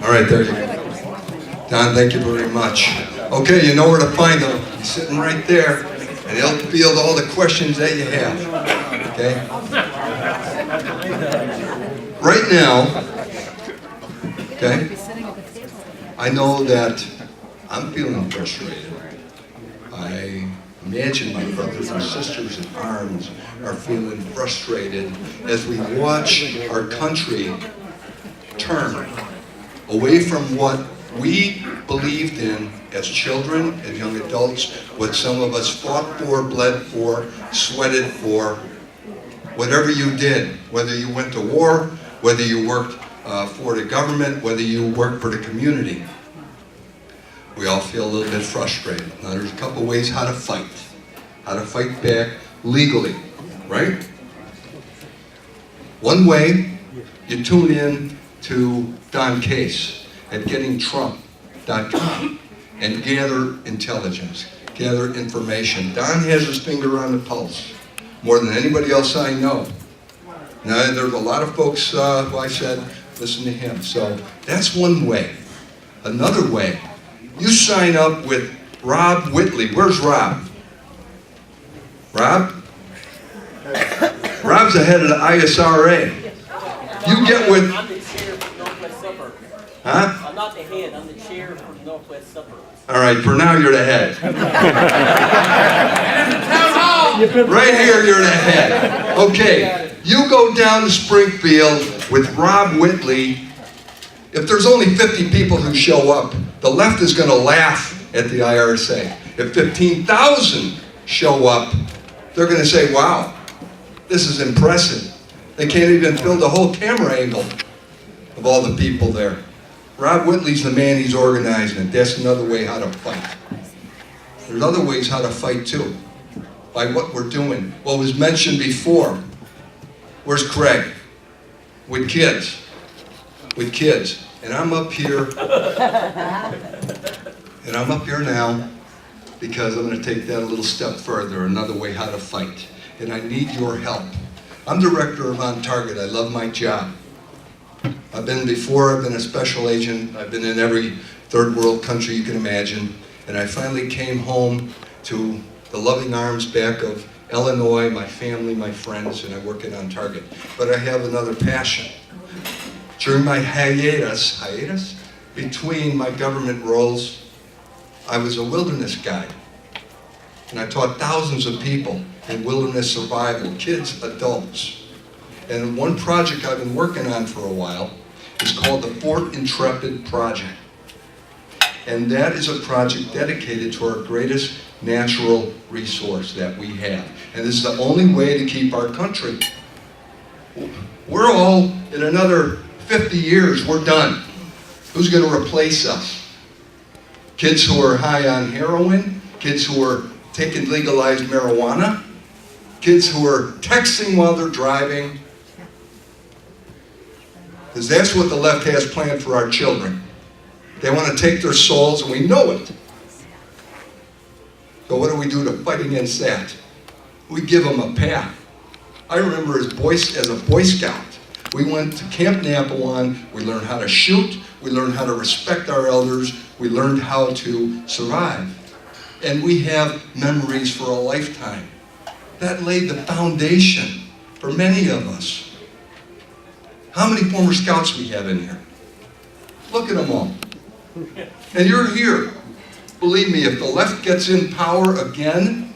All right, there you go. Don, thank you very much. Okay, you know where to find him. He's sitting right there, and he'll field all the questions that you have. Okay? Right now, okay, I know that I'm feeling frustrated. I imagine my brothers and sisters in arms are feeling frustrated as we watch our country turn away from what we believed in as children, as young adults, what some of us fought for, bled for, sweated for, whatever you did, whether you went to war, whether you worked for the government, whether you worked for the community. We all feel a little bit frustrated. Now there's a couple ways how to fight back legally, right? One way, you tune in to Don Case at gettingtrump.com and gather intelligence, gather information. Don has his finger on the pulse more than anybody else I know. Now, there's a lot of folks who I said, listen to him. So that's one way. Another way, you sign up with Rob Whitley. Where's Rob? Rob? Rob's the head of the ISRA. You get with... I'm the chair for the Northwest Suburbs. Huh? I'm not the head, I'm the chair for the Northwest Suburbs. All right, for now you're the head. Right here you're the head. Okay, you go down to Springfield with Rob Whitley. If there's only 50 people who show up, the left is going to laugh at the IRSA. If 15,000 show up, they're going to say, wow, this is impressive. They can't even fill the whole camera angle of all the people there. Rob Whitley's the man, he's organizing it. That's another way how to fight. There's other ways how to fight too, by what we're doing. What was mentioned before. Where's Craig? With kids. With kids. And I'm up here, now because I'm going to take that a little step further, another way how to fight. And I need your help. I'm director of On Target. I love my job. I've been a special agent. I've been in every third world country you can imagine. And I finally came home to the loving arms back of Illinois, my family, my friends, and I work at On Target. But I have another passion. During my hiatus, between my government roles, I was a wilderness guide. And I taught thousands of people in wilderness survival, kids, adults. And one project I've been working on for a while is called the Fort Intrepid Project. And that is a project dedicated to our greatest natural resource that we have. And this is the only way to keep our country. We're all, in another 50 years, we're done. Who's going to replace us? Kids who are high on heroin, kids who are taking legalized marijuana, kids who are texting while they're driving. Because that's what the left has planned for our children. They want to take their souls, and we know it. So what do we do to fight against that? We give them a path. I remember as a Boy Scout, we went to Camp Napoleon, we learned how to shoot, we learned how to respect our elders, we learned how to survive. And we have memories for a lifetime. That laid the foundation for many of us. How many former scouts we have in here? Look at them all. And you're here. Believe me, if the left gets in power again,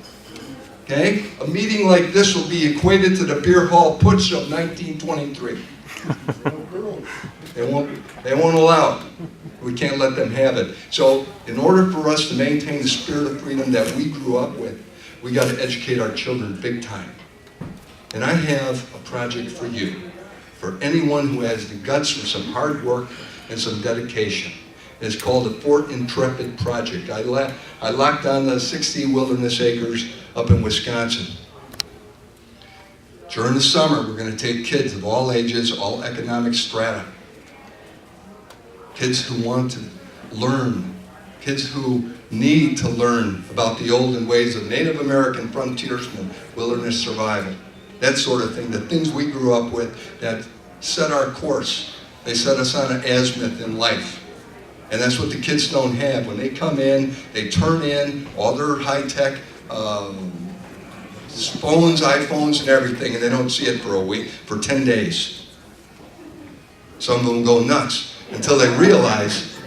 okay, a meeting like this will be equated to the beer hall putsch of 1923. They won't allow it. We can't let them have it. So in order for us to maintain the spirit of freedom that we grew up with, we got to educate our children big time. And I have a project for you, for anyone who has the guts for some hard work and some dedication. It's called the Fort Intrepid Project. I locked on the 60 wilderness acres up in Wisconsin. During the summer, we're going to take kids of all ages, all economic strata. Kids who want to learn. Kids who need to learn about the olden ways of Native American frontiersmen, wilderness survival. That sort of thing, the things we grew up with that set our course They set us on an azimuth in life. And that's what the kids don't have. When they come in, they turn in all their high-tech phones, iPhones, and everything, and they don't see it for a week, for 10 days. Some of them go nuts until they realize,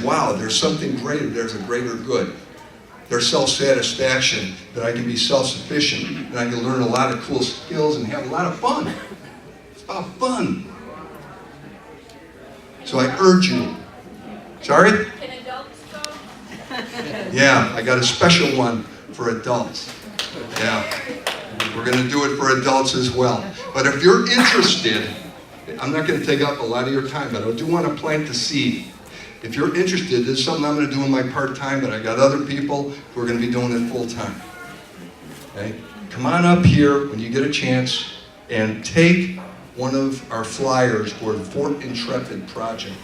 wow, there's something greater, there's a greater good. There's self-satisfaction, that I can be self-sufficient, and I can learn a lot of cool skills and have a lot of fun. It's about fun. So I urge you. Sorry? Can adults go? Yeah, I got a special one for adults. Yeah, we're going to do it for adults as well. But if you're interested, I'm not going to take up a lot of your time, but I do want to plant the seed. If you're interested, this is something I'm going to do in my part-time, but I got other people who are going to be doing it full-time. Okay? Come on up here when you get a chance and take one of our flyers for the Fort Intrepid project.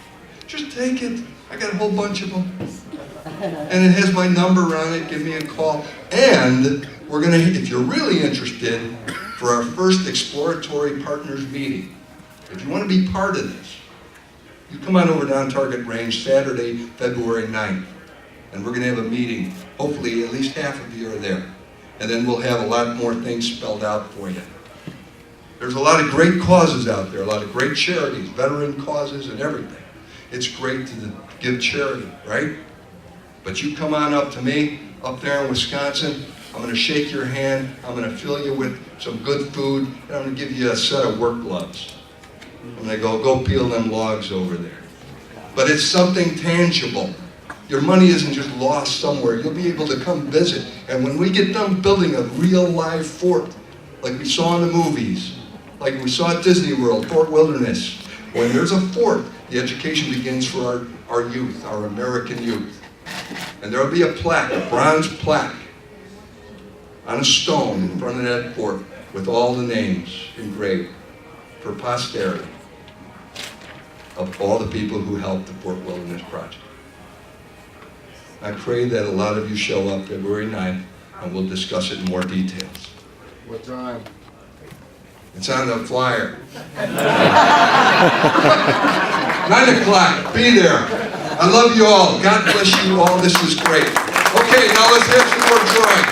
Just take it. I got a whole bunch of them. And it has my number on it. Give me a call. And we're going to, if you're really interested, for our first exploratory partners meeting, if you want to be part of this, you come on over to On Target Range Saturday, February 9th. And we're going to have a meeting. Hopefully at least half of you are there. And then we'll have a lot more things spelled out for you. There's a lot of great causes out there, a lot of great charities, veteran causes and everything. It's great to give charity, right? But you come on up to me, up there in Wisconsin, I'm going to shake your hand, I'm going to fill you with some good food, and I'm going to give you a set of work gloves. I'm going to go peel them logs over there. But it's something tangible. Your money isn't just lost somewhere. You'll be able to come visit. And when we get done building a real live fort, like we saw in the movies, like we saw at Disney World, Fort Wilderness, when there's a fort, the education begins for our youth, our American youth. And there'll be a plaque, a bronze plaque, on a stone in front of that fort with all the names engraved for posterity of all the people who helped the Fort Wilderness Project. I pray that a lot of you show up February 9th and we'll discuss it in more details. What time? It's on the flyer. 9 o'clock, be there. I love you all. God bless you all. This is great. Okay, now let's have some more drawing.